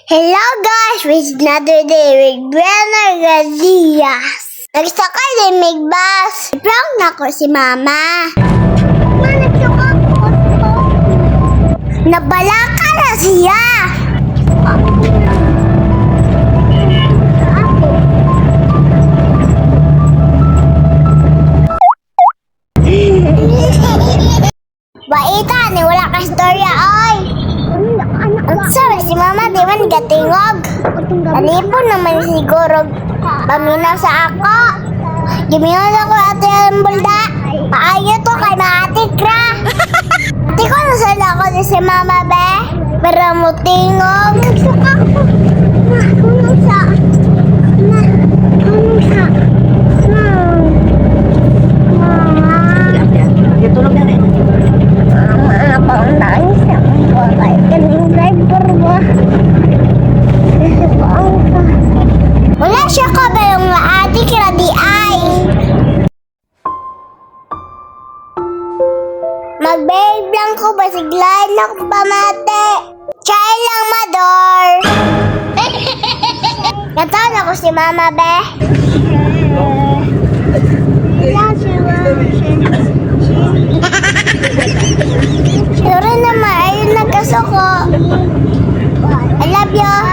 Hello guys, it's another day with Brenner Garcias. Nagsakay din may bus. I-prank na ko si Mama. Nabalaka na siya. Baitan, wala ka storya, oy. Ang sabi si Mama, di man gatingog. Alipon naman siguro paminaw sa ako. Gimiyon ako ate ang bulda. Paayo to kay maatik ra. Ate ko nasala ako si Mama, be. Pero mutingog. Nagsuka ko. Kunong sa. Tulog na rin. Abang nangis ang buhay kaming driver ba? Wala siya ka ba yung ati kira di ay? Mag-babe lang ko ba siglayan ako pamate? Try lang mador. Katawan ako si Mama be. Sorry naman, ayun nagkasuko. I love you.